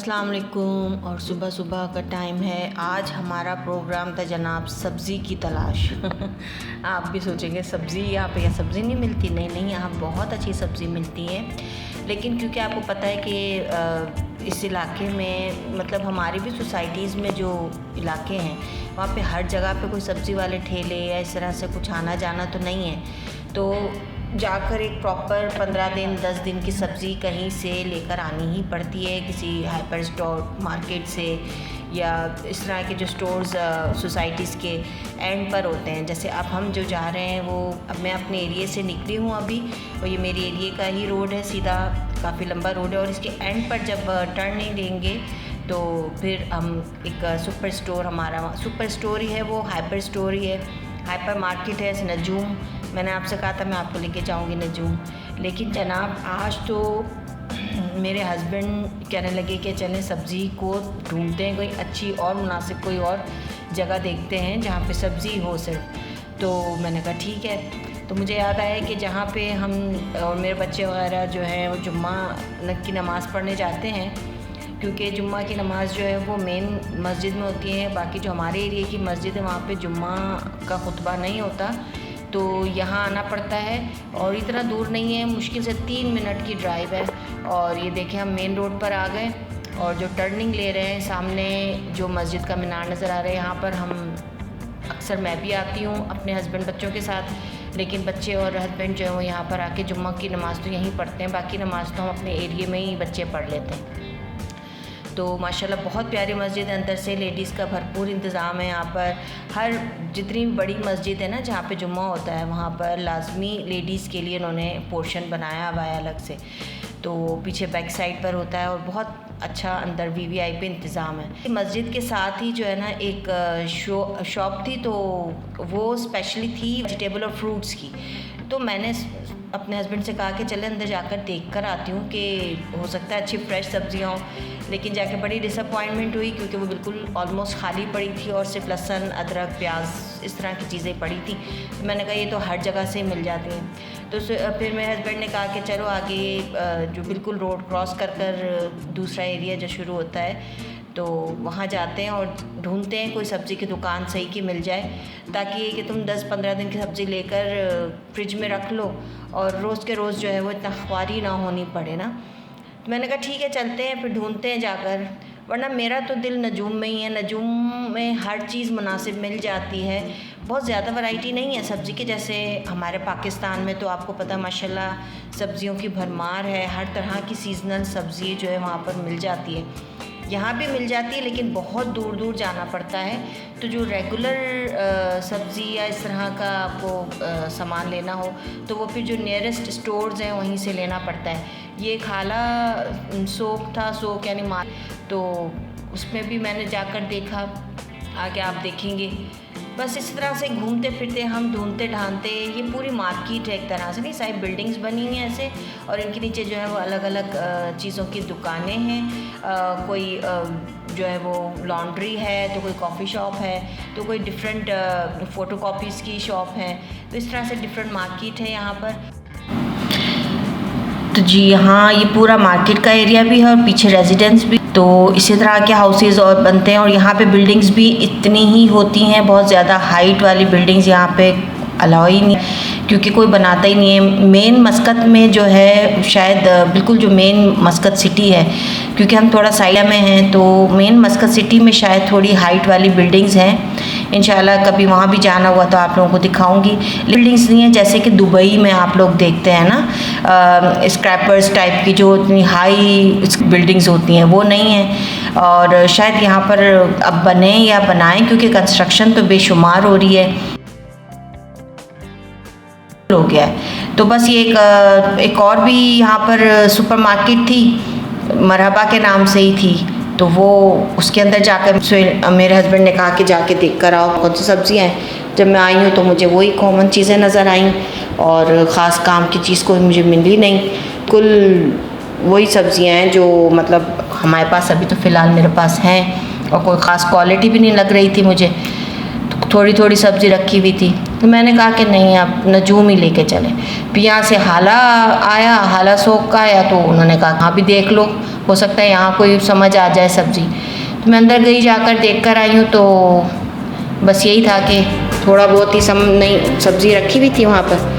अस्सलाम वालेकुम। और सुबह सुबह का टाइम है। आज हमारा प्रोग्राम था जनाब सब्ज़ी की तलाश। आप भी सोचेंगे सब्ज़ी यहाँ पे क्या सब्ज़ी नहीं मिलती? नहीं नहीं, यहाँ बहुत अच्छी सब्ज़ी मिलती है। लेकिन क्योंकि आपको पता है कि इस इलाके में मतलब हमारी भी सोसाइटीज़ में जो इलाके हैं वहाँ पे हर जगह पे कोई सब्ज़ी वाले ठेले या इस तरह से कुछ आना जाना तो नहीं है। तो जाकर एक प्रॉपर 15 दिन 10 दिन की सब्ज़ी कहीं से लेकर आनी ही पड़ती है, किसी हाइपर स्टोर मार्केट से या इस तरह के जो स्टोर्स सोसाइटीज़ के एंड पर होते हैं। जैसे अब हम जो जा रहे हैं वो अब मैं अपने एरिया से निकली हूँ अभी, और ये मेरे एरिया का ही रोड है, सीधा काफ़ी लंबा रोड है। और इसके एंड पर जब टर्न नहीं लेंगे तो फिर हम एक सुपर स्टोर, हमारा सुपर स्टोर ही है, वो हाइपर स्टोर ही है, हाइपर मार्केट है नजूम। मैंने आपसे कहा था मैं आपको लेके जाऊंगी नजूम, लेकिन जनाब आज तो मेरे हस्बैंड कहने लगे कि चलें सब्ज़ी को ढूंढते हैं, कोई अच्छी और मुनासिब कोई और जगह देखते हैं जहाँ पे सब्ज़ी हो सिर्फ। तो मैंने कहा ठीक है। तो मुझे याद आया कि जहाँ पे हम और मेरे बच्चे वगैरह जो हैं वो जुम्मा की नमाज़ पढ़ने जाते हैं, क्योंकि जुम्मा की नमाज़ जो है वो मेन मस्जिद में होती है। बाकी जो हमारे एरिया की मस्जिद है वहाँ पे जुम्मा का खुतबा नहीं होता, तो यहाँ आना पड़ता है। और इतना दूर नहीं है, मुश्किल से 3 मिनट की ड्राइव है। और ये देखें हम मेन रोड पर आ गए और जो टर्निंग ले रहे हैं सामने जो मस्जिद का मीनार नज़र आ रहा है, यहाँ पर हम अक्सर मैं भी आती हूँ अपने हस्बैंड बच्चों के साथ, लेकिन बच्चे और हस्बैंड जो है वो यहाँ पर आके जुम्मा की नमाज़ तो यहीं पढ़ते हैं, बाकी नमाज़ तो हम अपने एरिया में ही बच्चे पढ़ लेते हैं। तो माशाल्लाह बहुत प्यारी मस्जिद है, अंदर से लेडीज़ का भरपूर इंतज़ाम है यहाँ पर। हर जितनी बड़ी मस्जिद है ना जहाँ पे जुम्मा होता है वहाँ पर लाजमी लेडीज़ के लिए उन्होंने पोर्शन बनाया हुआ है अलग से, तो पीछे बैक साइड पर होता है और बहुत अच्छा अंदर VVIP इंतज़ाम है। मस्जिद के साथ ही जो है ना एक शॉप थी, तो वो स्पेशली थी वेजिटेबल और फ्रूट्स की। तो मैंने अपने हस्बैंड से कहा कि चले अंदर जाकर देख कर आती हूँ कि हो सकता है अच्छी फ्रेश सब्जियाँ हों। लेकिन जाके बड़ी डिसअपॉइंटमेंट हुई, क्योंकि वो बिल्कुल ऑलमोस्ट खाली पड़ी थी और सिर्फ लहसुन अदरक प्याज इस तरह की चीज़ें पड़ी थी। तो मैंने कहा ये तो हर जगह से मिल जाती हैं। तो फिर मेरे हस्बैंड ने कहा कि चलो आगे जो बिल्कुल रोड क्रॉस कर दूसरा एरिया जो शुरू होता है तो वहाँ जाते हैं और ढूंढते हैं कोई सब्ज़ी की दुकान सही की मिल जाए, ताकि कि तुम 10-15 दिन की सब्ज़ी लेकर फ्रिज में रख लो और रोज़ के रोज़ जो है वो इतना ख्वारी ना होनी पड़े ना। तो मैंने कहा ठीक है चलते हैं, फिर ढूंढते हैं जाकर। वरना मेरा तो दिल नजूम में ही है। नजूम में हर चीज़ मुनासिब मिल जाती है, बहुत ज़्यादा वैरायटी नहीं है सब्ज़ी की। जैसे हमारे पाकिस्तान में तो आपको पता माशाल्लाह सब्ज़ियों की भरमार है, हर तरह की सीजनल सब्ज़ी जो है वहाँ पर मिल जाती है। यहाँ भी मिल जाती है लेकिन बहुत दूर दूर जाना पड़ता है। तो जो रेगुलर सब्ज़ी या इस तरह का आपको सामान लेना हो तो वो फिर जो नियरेस्ट स्टोर्स हैं वहीं से लेना पड़ता है। ये खाला सोक था, सोक यानी माल, तो उसमें भी मैंने जाकर देखा, आगे आप देखेंगे। बस इस तरह से घूमते फिरते हम ढूंढते ढांढते, ये पूरी मार्केट है एक तरह से, नहीं सारी बिल्डिंग्स बनी हुई हैं ऐसे, और इनके नीचे जो है वो अलग अलग चीज़ों की दुकानें हैं। कोई जो है वो लॉन्ड्री है, तो कोई कॉफ़ी शॉप है, तो कोई डिफरेंट फ़ोटोकॉपीज़ की शॉप है। तो इस तरह से डिफरेंट मार्केट है यहाँ पर। तो जी हाँ, ये पूरा मार्केट का एरिया भी है और पीछे रेजिडेंस भी, तो इसी तरह के हाउसेज और बनते हैं। और यहाँ पे बिल्डिंग्स भी इतनी ही होती हैं, बहुत ज़्यादा हाइट वाली बिल्डिंग्स यहाँ पे अलाउ ही नहीं, क्योंकि कोई बनाता ही नहीं है। मेन मस्कत में जो है शायद बिल्कुल जो मेन मस्कत सिटी है, क्योंकि हम थोड़ा साइड में हैं, तो मेन मस्कत सिटी में शायद थोड़ी हाइट वाली बिल्डिंग्स हैं। इंशाल्लाह कभी वहाँ भी जाना हुआ तो आप लोगों को दिखाऊंगी। बिल्डिंग्स नहीं है जैसे कि दुबई में आप लोग देखते हैं ना, स्क्रैपर्स टाइप की जो इतनी हाई बिल्डिंग्स होती हैं, वो नहीं है। और शायद यहाँ पर अब बने या बनाएं, क्योंकि कंस्ट्रक्शन तो बेशुमार हो रही है, हो गया है। तो बस ये एक और भी यहाँ पर सुपरमार्केट थी, मरहबा के नाम से ही थी, तो वो उसके अंदर जाकर मेरे हस्बैंड ने कहा कि जाके देख कर आओ कौन सी सब्ज़ियाँ हैं। जब मैं आई हूँ तो मुझे वही कॉमन चीज़ें नज़र आईं और ख़ास काम की चीज़ कोई मुझे मिली नहीं। कुल वही सब्ज़ियाँ हैं जो मतलब हमारे पास अभी तो फ़िलहाल मेरे पास हैं, और कोई ख़ास क्वालिटी भी नहीं लग रही थी मुझे। थोड़ी थोड़ी सब्ज़ी रखी हुई थी, तो मैंने कहा कि नहीं आप नजूम ही लेके चलें। फिर यहाँ से हाला आया, हाला सोक का आया, तो उन्होंने कहा हाँ भी देख लो, हो सकता है यहाँ कोई समझ आ जाए सब्ज़ी। तो मैं अंदर गई, जाकर देख कर आई हूँ, तो बस यही था कि थोड़ा बहुत ही नई सब्ज़ी रखी हुई थी वहाँ पर।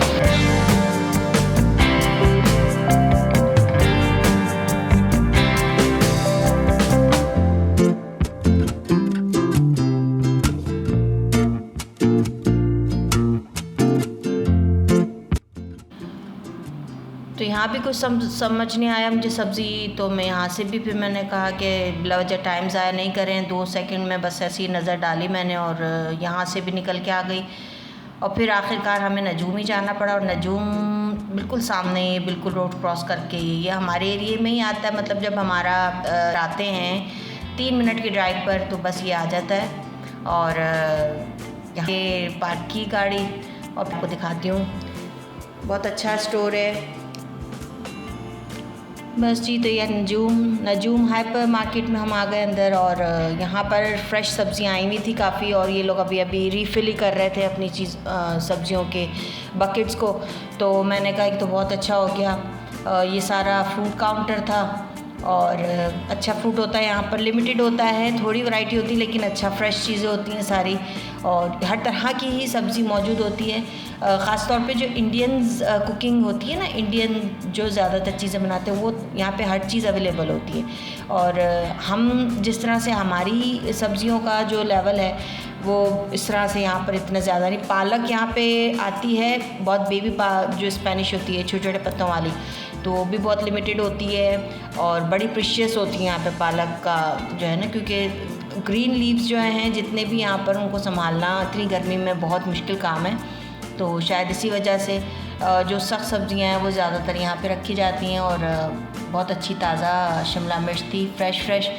तो यहाँ भी कुछ समझ नहीं आया मुझे सब्ज़ी, तो मैं यहाँ से भी फिर मैंने कहा कि बिलावजह टाइम ज़ाया नहीं करें, 2 सेकंड में बस ऐसी नज़र डाली मैंने और यहाँ से भी निकल के आ गई। और फिर आखिरकार हमें नजूम ही जाना पड़ा, और नजूम बिल्कुल सामने, बिल्कुल रोड क्रॉस करके ये हमारे एरिए में ही आता है। मतलब जब हमारा आते हैं 3 मिनट की ड्राइव पर, तो बस ये आ जाता है। और यहाँ पार्क की गाड़ी, और आपको दिखाती हूँ, बहुत अच्छा स्टोर है। बस जी, तो यह नजूम हाइपर मार्केट में हम आ गए अंदर, और यहाँ पर फ्रेश सब्जियाँ आई हुई थी काफ़ी, और ये लोग अभी रीफ़िल ही कर रहे थे अपनी सब्जियों के बकेट्स को। तो मैंने कहा कि तो बहुत अच्छा हो गया। ये सारा फ्रूट काउंटर था, और अच्छा फ्रूट होता है यहाँ पर, लिमिटेड होता है, थोड़ी वैरायटी होती है, लेकिन अच्छा फ्रेश चीज़ें होती हैं सारी, और हर तरह की ही सब्ज़ी मौजूद होती है। ख़ास तौर पे जो इंडियंस कुकिंग होती है ना, इंडियन जो ज़्यादातर चीज़ें बनाते हैं, वो यहाँ पे हर चीज़ अवेलेबल होती है। और हम जिस तरह से हमारी सब्ज़ियों का जो लेवल है, वो इस तरह से यहाँ पर इतना ज़्यादा नहीं। पालक यहाँ पे आती है बहुत बेबी जो स्पेनिश होती है, छोटे छोटे पत्तों वाली, तो वो भी बहुत लिमिटेड होती है, और बड़ी प्रीशियस होती है यहाँ पे पालक का जो है ना, क्योंकि ग्रीन लीव्स जो हैं जितने भी यहाँ पर, उनको संभालना इतनी गर्मी में बहुत मुश्किल काम है। तो शायद इसी वजह से जो सख्त सब्जियाँ हैं वो ज़्यादातर यहाँ पे रखी जाती हैं। और बहुत अच्छी ताज़ा शिमला मिर्च थी, फ्रेश,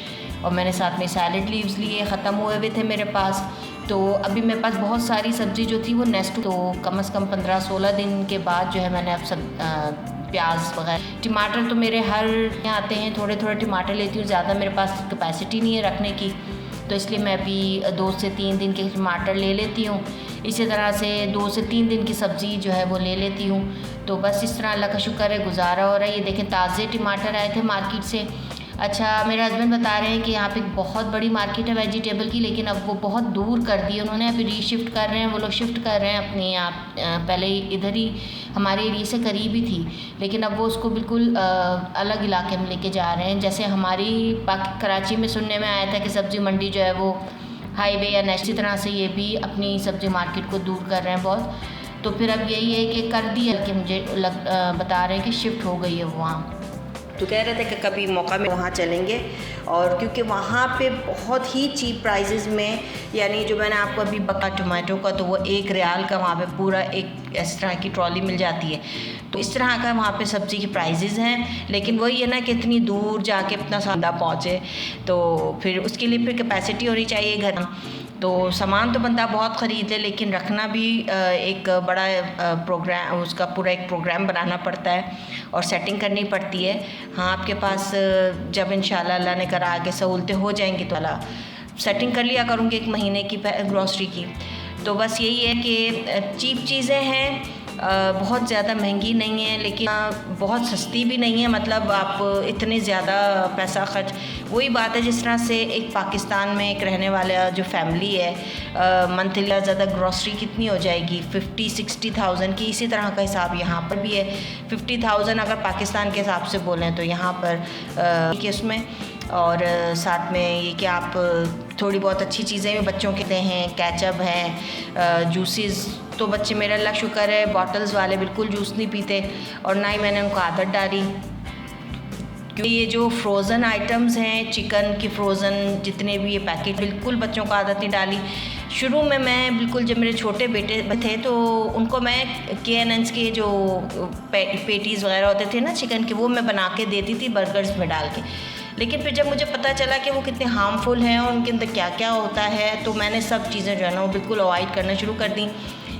और मैंने साथ में सैलड लीव्स लिए, ख़त्म हुए हुए थे मेरे पास। तो अभी मेरे पास बहुत सारी सब्ज़ी जो थी वो नेक्स्ट, तो कम से कम 15-16 दिन के बाद जो है मैंने अब सब प्याज वगैरह, टमाटर तो मेरे हर यहाँ आते हैं, थोड़े थोड़े टमाटर लेती हूँ, ज़्यादा मेरे पास कैपेसिटी नहीं है रखने की, तो इसलिए मैं अभी 2 से 3 दिन के टमाटर ले लेती हूँ। इसी तरह से 2 से 3 दिन की सब्ज़ी जो है वो ले लेती हूँ। तो बस इस तरह अल्लाह का शुक्र है गुजारा हो रहा है। ये देखें, ताज़े टमाटर आए थे मार्केट से। अच्छा, मेरे हस्बैंड बता रहे हैं कि यहाँ पे बहुत बड़ी मार्केट है वेजिटेबल की, लेकिन अब वो बहुत दूर कर दी उन्होंने, अभी रीशिफ्ट कर रहे हैं वो लोग, शिफ्ट कर रहे हैं अपने यहाँ। पहले इधर ही हमारे एरिया से करीब ही थी, लेकिन अब वो उसको बिल्कुल अलग इलाके में लेके जा रहे हैं। जैसे हमारी कराची में सुनने में आया था कि सब्ज़ी मंडी जो है वो हाईवे या नेशनल तरह से, ये भी अपनी सब्ज़ी मार्केट को दूर कर रहे हैं बहुत। तो फिर अब यही है कि कर दी है कि मुझे बता रहे हैं कि शिफ्ट हो गई है वहाँ। तो कह रहे थे कि कभी मौका में वहाँ चलेंगे, और क्योंकि वहाँ पे बहुत ही चीप प्राइसेस में, यानी जो मैंने आपको अभी बता टमाटो का, तो वो 1 रियाल का वहाँ पे पूरा एक इस तरह की ट्रॉली मिल जाती है। तो इस तरह का वहाँ पे सब्ज़ी के प्राइसेस हैं, लेकिन वही है ना कि इतनी दूर जाके इतना सादा पहुँचे, तो फिर उसके लिए फिर कैपेसिटी होनी चाहिए घर। तो सामान तो बंदा बहुत ख़रीद ले, लेकिन रखना भी एक बड़ा प्रोग्राम, उसका पूरा एक प्रोग्राम बनाना पड़ता है और सेटिंग करनी पड़ती है। हाँ, आपके पास जब इंशाल्लाह अल्लाह ने करा आगे सहूलतें हो जाएंगी तो अल्लाह सेटिंग कर लिया करूँगी 1 महीने की ग्रॉसरी की। तो बस यही है कि चीप चीज़ें हैं, बहुत ज़्यादा महंगी नहीं है, लेकिन बहुत सस्ती भी नहीं है। मतलब आप इतने ज़्यादा पैसा खर्च, वही बात है जिस तरह से एक पाकिस्तान में एक रहने वाला जो फैमिली है, मंथली ज़्यादा ग्रॉसरी कितनी हो जाएगी, 50-60,000 की। इसी तरह का हिसाब यहाँ पर भी है, 50,000 अगर पाकिस्तान के हिसाब से बोलें तो यहाँ पर कि उसमें, और साथ में ये कि आप थोड़ी बहुत अच्छी चीज़ें भी बच्चों के हैं, कैचअप हैं, जूसेस, तो बच्चे मेरा अल्लाह शुक्र है बॉटल्स वाले बिल्कुल जूस नहीं पीते, और ना ही मैंने उनको आदत डाली। क्योंकि ये जो फ्रोज़न आइटम्स हैं, चिकन की फ्रोज़न जितने भी ये पैकेट, बिल्कुल बच्चों को आदत नहीं डाली। शुरू में मैं बिल्कुल, जब मेरे छोटे बेटे थे तो उनको मैं KNN's के जो पेटीज़ वगैरह होते थे ना चिकन के, वो मैं बना के देती थी बर्गर्स में डाल के। लेकिन फिर जब मुझे पता चला कि वो कितने हार्मफुल हैं और उनके अंदर क्या क्या होता है, तो मैंने सब चीज़ें जो है ना वो बिल्कुल अवॉइड करना शुरू कर दी।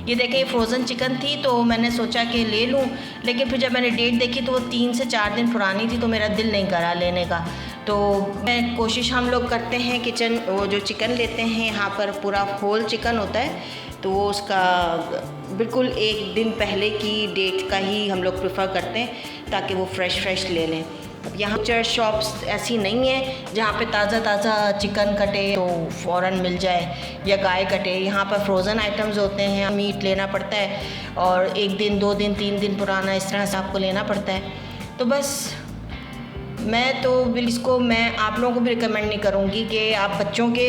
ये देखें, ये फ्रोज़न चिकन थी, तो मैंने सोचा कि ले लूँ, लेकिन फिर जब मैंने डेट देखी तो वो 3 से 4 दिन पुरानी थी, तो मेरा दिल नहीं करा लेने का। तो मैं कोशिश हम लोग करते हैं वो जो चिकन लेते हैं यहाँ पर पूरा होल चिकन होता है, तो वो उसका बिल्कुल 1 दिन पहले की डेट का ही हम लोग प्रेफर करते हैं, ताकि वो फ्रेश ले लें। अब यहाँ बचर शॉप्स ऐसी नहीं है जहाँ पे ताज़ा चिकन कटे तो फ़ौरन मिल जाए या गाय कटे। यहाँ पर फ्रोज़न आइटम्स होते हैं, मीट लेना पड़ता है और 1 दिन 2 दिन 3 दिन पुराना इस तरह से आपको लेना पड़ता है। तो बस मैं तो इसको मैं आप लोगों को भी रिकमेंड नहीं करूँगी कि आप बच्चों के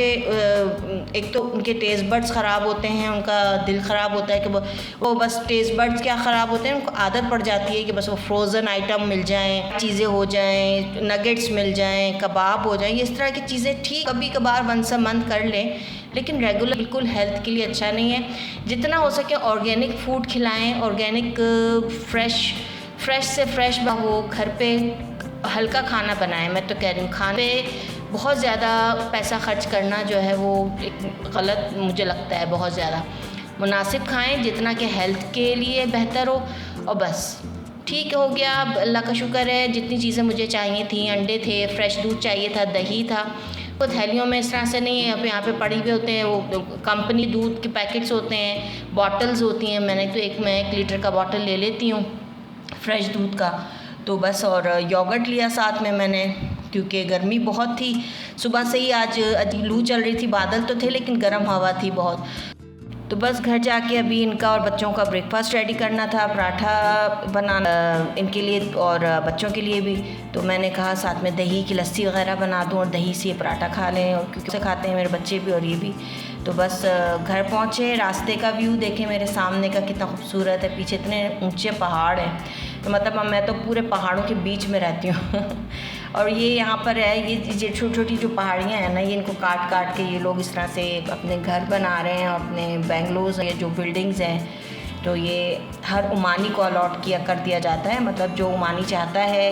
एक तो उनके टेस्ट बड्स ख़राब होते हैं, उनका दिल ख़राब होता है कि वो बस टेस्ट बड्स क्या ख़राब होते हैं, उनको आदत पड़ जाती है कि बस वो फ्रोज़न आइटम मिल जाएं, चीज़ें हो जाएं, नगेट्स मिल जाएं, कबाब हो जाएं, इस तरह की चीज़ें ठीक कभी कभार वंस अ मंथ कर लें, लेकिन रेगुलर बिल्कुल हेल्थ के लिए अच्छा नहीं है। जितना हो सके ऑर्गेनिक फूड खिलाएँ, ऑर्गेनिक फ्रेश से फ्रेश हो, घर पे हल्का खाना बनाएं। मैं तो कह रही हूँ खाने पे बहुत ज़्यादा पैसा खर्च करना जो है वो एक गलत मुझे लगता है। बहुत ज़्यादा मुनासिब खाएं जितना कि हेल्थ के लिए बेहतर हो, और बस ठीक हो गया। अल्लाह का शुक्र है जितनी चीज़ें मुझे चाहिए थी, अंडे थे, फ्रेश दूध चाहिए था, दही था, तो थैलियों में इस तरह से नहीं है। अब यहाँ पे पड़ी हुए होते हैं, वो कंपनी दूध के पैकेट्स होते हैं, बॉटल्स होती हैं। मैं 1 लीटर का बॉटल ले लेती हूँ फ्रेश दूध का, तो बस। और योगर्ट लिया साथ में मैंने, क्योंकि गर्मी बहुत थी सुबह से ही। आज लू चल रही थी, बादल तो थे लेकिन गर्म हवा थी बहुत। तो बस घर जाके अभी इनका और बच्चों का ब्रेकफास्ट रेडी करना था, पराठा बनाना इनके लिए और बच्चों के लिए भी। तो मैंने कहा साथ में दही की लस्सी वगैरह बना दूं और दही से पराठा खा लें, और क्योंकि से खाते हैं मेरे बच्चे भी और ये भी। तो बस घर पहुँचे, रास्ते का व्यू देखें मेरे सामने का कितना खूबसूरत है, पीछे इतने ऊंचे पहाड़ हैं। तो मतलब मैं तो पूरे पहाड़ों के बीच में रहती हूँ और ये यहाँ पर है, ये छोटी छोटी जो पहाड़ियाँ हैं ना, ये इनको काट काट के ये लोग इस तरह से अपने घर बना रहे हैं, अपने बेंगलोज ये जो बिल्डिंग्स हैं। तो ये हर ओमानी को अलॉट कर दिया जाता है, मतलब जो ओमानी चाहता है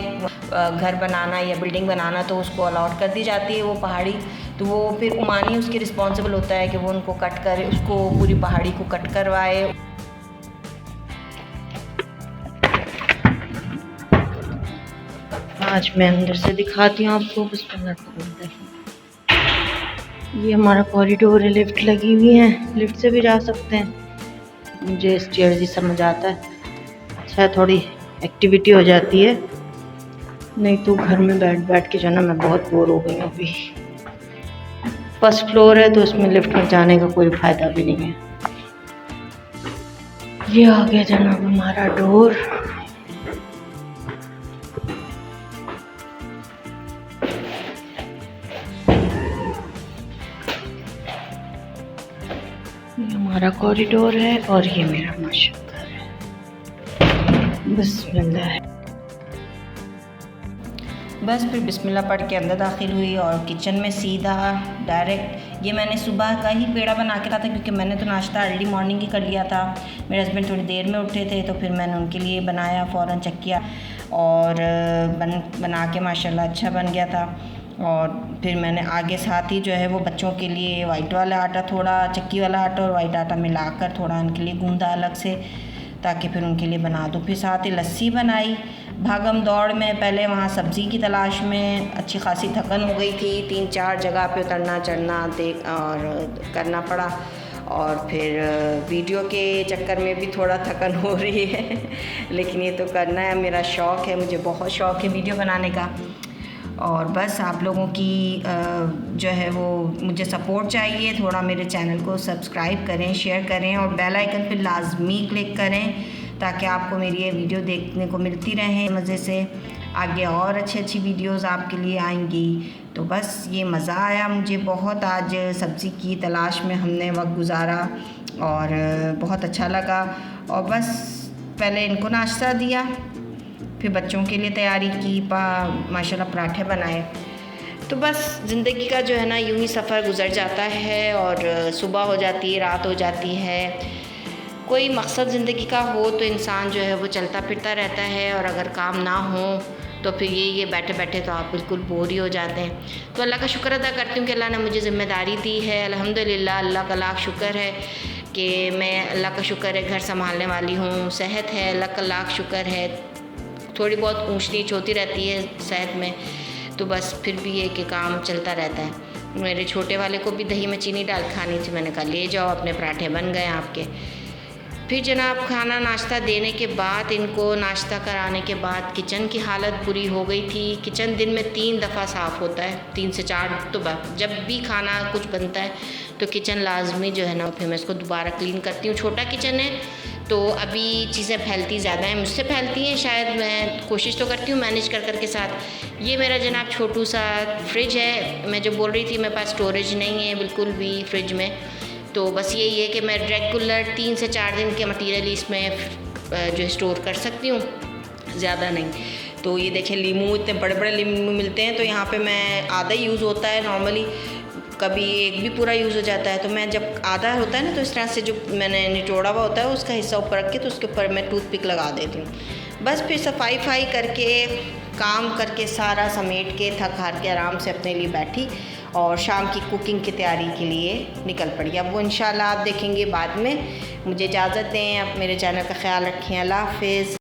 घर बनाना या बिल्डिंग बनाना तो उसको अलॉट कर दी जाती है वो पहाड़ी। तो वो फिर ओमानी उसके रिस्पॉन्सिबल होता है कि वो उनको कट करे, उसको पूरी पहाड़ी को कट करवाए। आज मैं अंदर से दिखाती हूँ आपको, बस अंदर। ये हमारा कॉरिडोर है, लिफ्ट लगी हुई है, लिफ्ट से भी जा सकते हैं। मुझे स्टेयर्स ही समझ आता है, अच्छा थोड़ी एक्टिविटी हो जाती है, नहीं तो घर में बैठ बैठ के जो ना मैं बहुत बोर हो गई हूँ अभी। फर्स्ट फ्लोर है तो उसमें लिफ्ट में जाने का कोई फ़ायदा भी नहीं है। ये आ गया जनाब हमारा डोर। ये हमारा कॉरिडोर है और ये मेरा माशाअल्लाह है। बिस्मिल्लाह है। बस फिर बिस्मिल्लाह पढ़ के अंदर दाखिल हुई और किचन में सीधा डायरेक्ट। ये मैंने सुबह का ही पेड़ा बना के रखा था, क्योंकि मैंने तो नाश्ता अर्ली मॉर्निंग ही कर लिया था। मेरे हस्बैंड थोड़ी देर में उठे थे तो फिर मैंने उनके लिए बनाया, फ़ौरन चक्किया और बना के माशाल्लाह अच्छा बन गया था। और फिर मैंने आगे साथ ही जो है वो बच्चों के लिए वाइट वाला आटा, थोड़ा चक्की वाला आटा और वाइट आटा मिलाकर थोड़ा उनके लिए गूंदा अलग से, ताकि फिर उनके लिए बना दूँ। फिर साथ ही लस्सी बनाई। भागम दौड़ में पहले वहाँ सब्ज़ी की तलाश में अच्छी खासी थकन हो गई थी, 3-4 जगह पे उतरना चढ़ना देख और करना पड़ा, और फिर वीडियो के चक्कर में भी थोड़ा थकन हो रही है लेकिन ये तो करना है, मेरा शौक़ है, मुझे बहुत शौक़ है वीडियो बनाने का। और बस आप लोगों की जो है वो मुझे सपोर्ट चाहिए, थोड़ा मेरे चैनल को सब्सक्राइब करें, शेयर करें और बेल आइकन पर लाजमी क्लिक करें, ताकि आपको मेरी ये वीडियो देखने को मिलती रहें मज़े से। आगे और अच्छी वीडियोस आपके लिए आएंगी। तो बस ये मज़ा आया मुझे बहुत, आज सब्ज़ी की तलाश में हमने वक्त गुजारा और बहुत अच्छा लगा। और बस पहले इनको नाश्ता दिया, फिर बच्चों के लिए तैयारी की, माशाल्लाह पराठे बनाए। तो बस ज़िंदगी का जो है ना यूं ही सफ़र गुज़र जाता है और सुबह हो जाती है, रात हो जाती है। कोई मकसद ज़िंदगी का हो तो इंसान जो है वो चलता फिरता रहता है, और अगर काम ना हो तो फिर ये बैठे बैठे तो आप बिल्कुल बोर ही हो जाते हैं। तो अल्लाह का शुक्र अदा करती हूँ कि अल्लाह ने मुझे ज़िम्मेदारी दी है। अल्हम्दुलिल्लाह, अल्लाह का लाख शुक्र है कि मैं, अल्लाह का शुक्र है, घर संभालने वाली हूँ, सेहत है, अल्लाह का लाख शुक्र है। थोड़ी बहुत ऊँच नीच होती रहती है सेहत में, तो बस फिर भी ये कि काम चलता रहता है। मेरे छोटे वाले को भी दही में चीनी डाल खानी थी, मैंने कहा ले जाओ, अपने पराठे बन गए आपके। फिर जनाब खाना नाश्ता देने के बाद, इनको नाश्ता कराने के बाद किचन की हालत बुरी हो गई थी। किचन दिन में 3 दफ़ा साफ़ होता है, 3 से 4 तो जब भी खाना कुछ बनता है तो किचन लाजमी जो है ना, फिर मैं इसको दोबारा क्लीन करती हूँ। छोटा किचन है तो अभी चीज़ें फैलती ज़्यादा हैं, मुझसे फैलती हैं शायद, मैं कोशिश तो करती हूँ मैनेज कर के साथ। ये मेरा जनाब छोटू सा फ्रिज है। मैं जो बोल रही थी मेरे पास स्टोरेज नहीं है बिल्कुल भी फ्रिज में, तो बस यही है कि मैं रेगुलर 3 से 4 दिन के मटीरियल इसमें जो स्टोर कर सकती हूँ, ज़्यादा नहीं। तो ये देखें लीमू, इतने बड़े बड़े लीमू मिलते हैं, तो यहाँ पे मैं आधा यूज़ होता है नॉर्मली, कभी एक भी पूरा यूज़ हो जाता है। तो मैं जब आधा होता है ना, तो इस तरह से जो मैंने निचोड़ा हुआ होता है उसका हिस्सा ऊपर रख के, तो उसके ऊपर मैं टूथपिक लगा देती हूँ। बस फिर सफाई करके, काम करके, सारा समेट के, थक हार के आराम से अपने लिए बैठी और शाम की कुकिंग की तैयारी के लिए निकल पड़ी। अब वो इंशाल्लाह आप देखेंगे बाद में। मुझे इजाज़त दें, आप मेरे चैनल का ख्याल रखें। अल्लाह हाफ़िज़।